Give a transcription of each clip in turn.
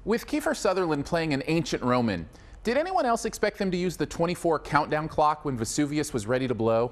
With Kiefer Sutherland playing an ancient Roman, did anyone else expect them to use the 24 countdown clock when Vesuvius was ready to blow?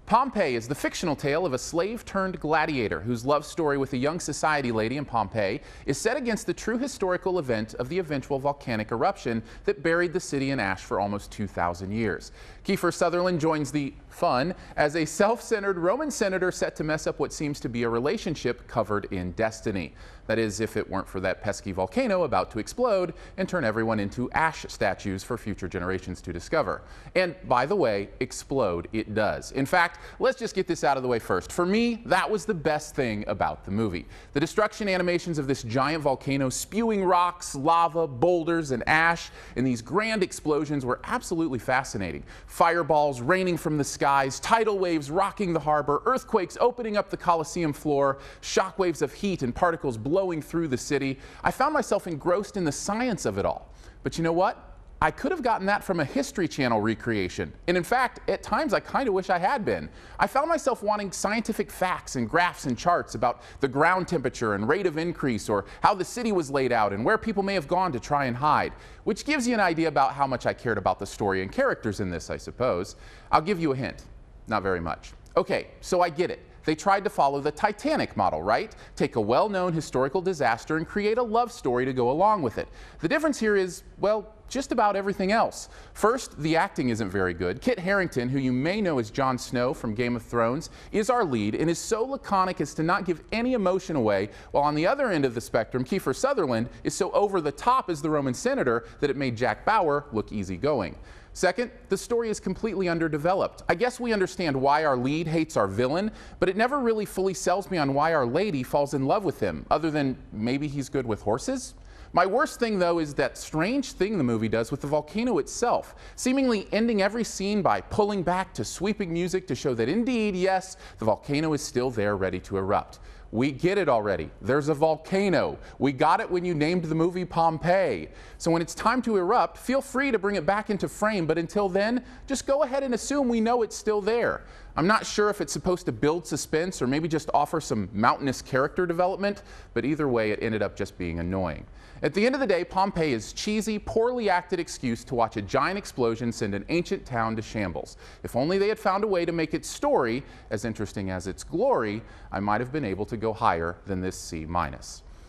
Pompeii is the fictional tale of a slave-turned-gladiator whose love story with a young society lady in Pompeii is set against the true historical event of the eventual volcanic eruption that buried the city in ash for almost 2,000 years. Kiefer Sutherland joins the fun as a self-centered Roman senator set to mess up what seems to be a relationship covered in destiny. That is, if it weren't for that pesky volcano about to explode and turn everyone into ash statues for future generations to discover. And by the way, explode it does. In fact, let's just get this out of the way first. For me, that was the best thing about the movie. The destruction animations of this giant volcano spewing rocks, lava, boulders, and ash in these grand explosions were absolutely fascinating. Fireballs raining from the skies, tidal waves rocking the harbor, earthquakes opening up the Colosseum floor, shockwaves of heat and particles blowing through the city. I found myself engrossed in the science of it all. But you know what? I could have gotten that from a History Channel recreation. And in fact, at times I kind of wish I had been. I found myself wanting scientific facts and graphs and charts about the ground temperature and rate of increase, or how the city was laid out and where people may have gone to try and hide, which gives you an idea about how much I cared about the story and characters in this, I suppose. I'll give you a hint. Not very much. Okay, so I get it. They tried to follow the Titanic model, right? Take a well-known historical disaster and create a love story to go along with it. The difference here is, well, just about everything else. First, the acting isn't very good. Kit Harington, who you may know as Jon Snow from Game of Thrones, is our lead and is so laconic as to not give any emotion away, while on the other end of the spectrum, Kiefer Sutherland is so over the top as the Roman senator that it made Jack Bauer look easygoing. Second, the story is completely underdeveloped. I guess we understand why our lead hates our villain, but it never really fully sells me on why our lady falls in love with him, other than maybe he's good with horses? My worst thing, though, is that strange thing the movie does with the volcano itself, seemingly ending every scene by pulling back to sweeping music to show that indeed, yes, the volcano is still there ready to erupt. We get it already. There's a volcano. We got it when you named the movie Pompeii. So when it's time to erupt, feel free to bring it back into frame, but until then, just go ahead and assume we know it's still there. I'm not sure if it's supposed to build suspense or maybe just offer some mountainous character development, but either way, it ended up just being annoying. At the end of the day, Pompeii is cheesy, poorly acted excuse to watch a giant explosion send an ancient town to shambles. If only they had found a way to make its story as interesting as its glory, I might have been able to go higher than this C-.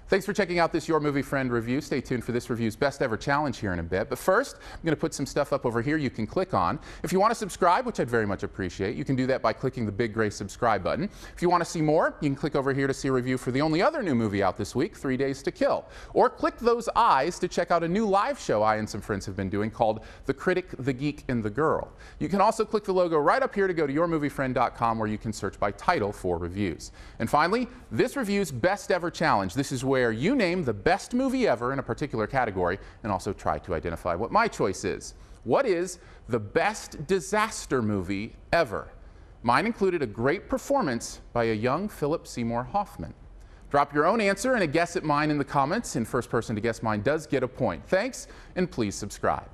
Thanks for checking out this Your Movie Friend review. Stay tuned for this review's best ever challenge here in a bit. But first, I'm going to put some stuff up over here you can click on. If you want to subscribe, which I'd very much appreciate, you can do that by clicking the big gray subscribe button. If you want to see more, you can click over here to see a review for the only other new movie out this week, 3 Days to Kill. Or click those eyes to check out a new live show I and some friends have been doing called The Critic, the Geek, and the Girl. You can also click the logo right up here to go to yourmoviefriend.com, where you can search by title for reviews. And finally, this review's best ever challenge. This is where you name the best movie ever in a particular category and also try to identify what my choice is. What is the best disaster movie ever? Mine included a great performance by a young Philip Seymour Hoffman. Drop your own answer and a guess at mine in the comments, and first person to guess mine does get a point. Thanks, and please subscribe.